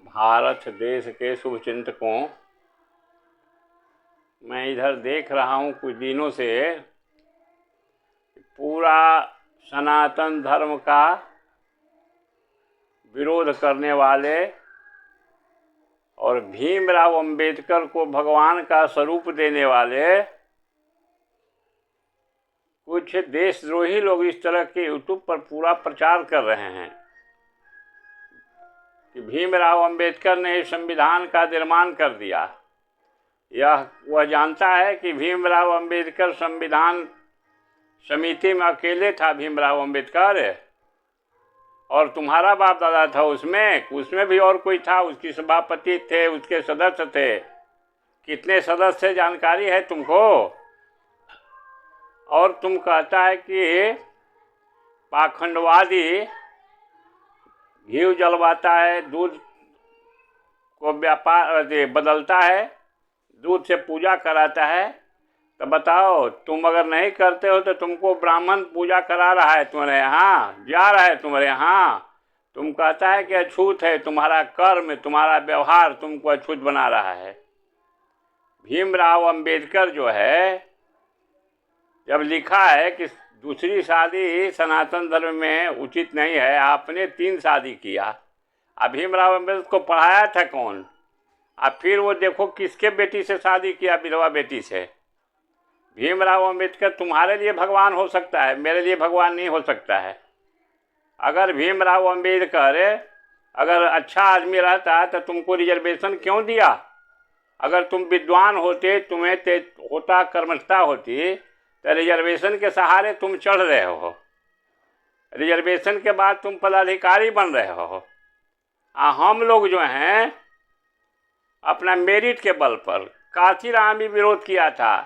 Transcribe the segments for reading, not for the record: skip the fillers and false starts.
भारत देश के शुभचिंतकों, मैं इधर देख रहा हूँ कुछ दिनों से पूरा सनातन धर्म का विरोध करने वाले और भीमराव अंबेडकर को भगवान का स्वरूप देने वाले कुछ देशद्रोही लोग इस तरह के यूट्यूब पर पूरा प्रचार कर रहे हैं कि भीमराव अंबेडकर ने संविधान का निर्माण कर दिया। वह जानता है कि भीमराव अंबेडकर संविधान समिति में अकेले था भीमराव अंबेडकर, और तुम्हारा बाप दादा था उसमें भी और कोई था, उसकी सभापति थे, उसके सदस्य थे। कितने सदस्य जानकारी है तुमको? और तुम कहता है कि पाखंडवादी घी जलवाता है, दूध को व्यापार बदलता है, दूध से पूजा कराता है। तो बताओ, तुम अगर नहीं करते हो तो तुमको ब्राह्मण पूजा करा रहा है, तुम्हारे यहाँ जा रहा है, तुम्हारे यहाँ तुम कहता है कि अछूत है, तुम्हारा कर्म, तुम्हारा व्यवहार तुमको अछूत बना रहा है। भीमराव अंबेडकर जो है, जब लिखा है कि दूसरी शादी सनातन धर्म में उचित नहीं है, आपने 3 शादी किया। अब भीमराव अंबेडकर को पढ़ाया था कौन? अब फिर वो देखो किसके बेटी से शादी किया, विधवा बेटी से। भीमराव अंबेडकर तुम्हारे लिए भगवान हो सकता है, मेरे लिए भगवान नहीं हो सकता है। अगर भीमराव अंबेडकर अगर अच्छा आदमी रहता तो तुमको रिजर्वेशन क्यों दिया? अगर तुम विद्वान होते, तुम्हें होता कर्मठता होती, तो रिजर्वेशन के सहारे तुम चढ़ रहे हो, रिजर्वेशन के बाद तुम पदाधिकारी बन रहे हो। हम लोग जो हैं अपना मेरिट के बल पर, काशीराम भी विरोध किया था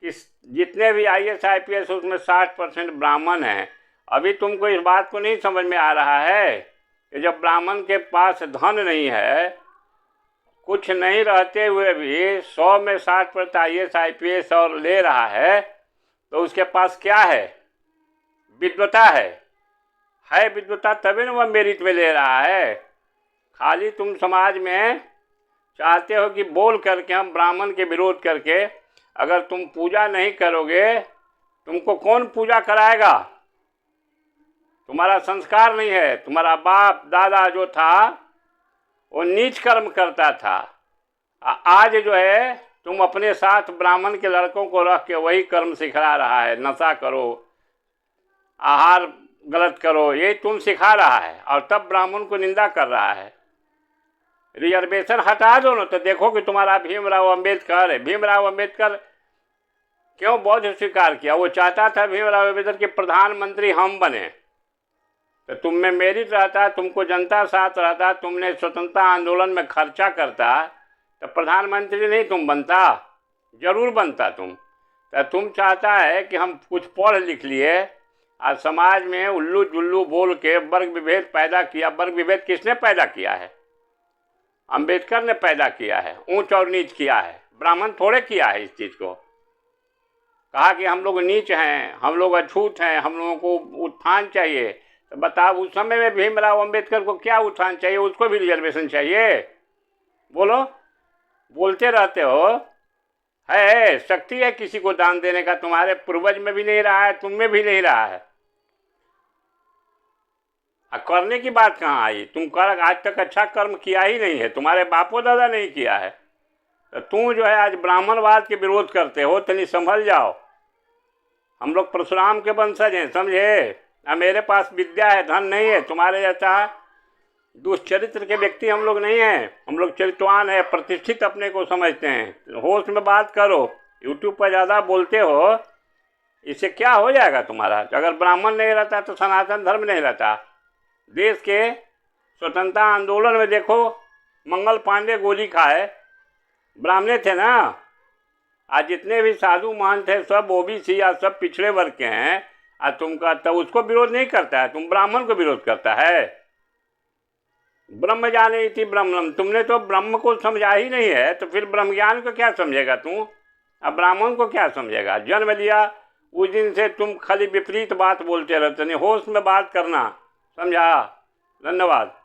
कि जितने भी IAS IPS उसमें 60% ब्राह्मण हैं। अभी तुमको इस बात को नहीं समझ में आ रहा है कि जब ब्राह्मण के पास धन नहीं है, कुछ नहीं रहते हुए भी 100 में 60% IAS IPS और ले रहा है, तो उसके पास क्या है? विद्वता है विद्वता, तभी ना वह मेरिट में ले रहा है। खाली तुम समाज में चाहते हो कि बोल करके, हम ब्राह्मण के विरोध करके, अगर तुम पूजा नहीं करोगे, तुमको कौन पूजा कराएगा? तुम्हारा संस्कार नहीं है। तुम्हारा बाप दादा जो था वो नीच कर्म करता था। आज जो है तुम अपने साथ ब्राह्मण के लड़कों को रख के वही कर्म सिखा रहा है। नशा करो, आहार गलत करो, ये तुम सिखा रहा है, और तब ब्राह्मण को निंदा कर रहा है। रिजर्वेशन हटा दो ना, तो देखो कि तुम्हारा भीमराव अंबेडकर है। भीमराव अंबेडकर क्यों बौद्ध स्वीकार किया? वो चाहता था भीमराव अंबेडकर के प्रधानमंत्री हम बने, तो तुम में मेरिट रहता, तुमको जनता साथ रहता, तुमने स्वतंत्रता आंदोलन में खर्चा करता, तो प्रधानमंत्री नहीं तुम बनता, जरूर बनता तुम। तो तुम चाहता है कि हम कुछ पढ़ लिख लिए, आज समाज में उल्लू जुल्लू बोल के वर्ग विभेद पैदा किया। वर्ग विभेद किसने पैदा किया है? अंबेडकर ने पैदा किया है। ऊंच और नीच किया है, ब्राह्मण थोड़े किया है। इस चीज़ को कहा कि हम लोग नीच हैं, हम लोग अछूत हैं, हम लोगों को उत्थान चाहिए। तो बताओ, उस समय में भीमराव अंबेडकर को क्या उत्थान चाहिए? उसको भी रिजर्वेशन चाहिए? बोलो, बोलते रहते हो। है शक्ति है किसी को दान देने का? तुम्हारे पूर्वज में भी नहीं रहा है, तुम में भी नहीं रहा है। करने की बात कहाँ आई? तुम कर आज तक अच्छा कर्म किया ही नहीं है, तुम्हारे बापो दादा नहीं किया है, तो तुम जो है आज ब्राह्मणवाद के विरोध करते हो। तनी संभल जाओ। हम लोग परशुराम के वंशज हैं, समझे? मेरे पास विद्या है, धन नहीं है। तुम्हारे जैसा दुष्चरित्र के व्यक्ति हम लोग नहीं हैं। हम लोग चरित्रवान है, प्रतिष्ठित अपने को समझते हैं। होश में बात करो। यूट्यूब पर ज़्यादा बोलते हो, इससे क्या हो जाएगा तुम्हारा? अगर ब्राह्मण नहीं रहता तो सनातन धर्म नहीं रहता। देश के स्वतंत्रता आंदोलन में देखो, मंगल पांडे गोली खाए, ब्राह्मण थे ना। आज जितने भी साधु महंत थे सब OBC या सब पिछड़े वर्ग के हैं। आज तुम कहता उसको विरोध नहीं करता है, तुम ब्राह्मण को विरोध करता है। ब्रह्म जाने इति ब्रह्मणम, तुमने तो ब्रह्म को समझा ही नहीं है, तो फिर ब्रह्म ज्ञान को क्या समझेगा तू? अब ब्राह्मण को क्या समझेगा? जन्म लिया उस दिन से तुम खाली विपरीत बात बोलते रहते। नहीं, होश में बात करना, समझा? धन्यवाद।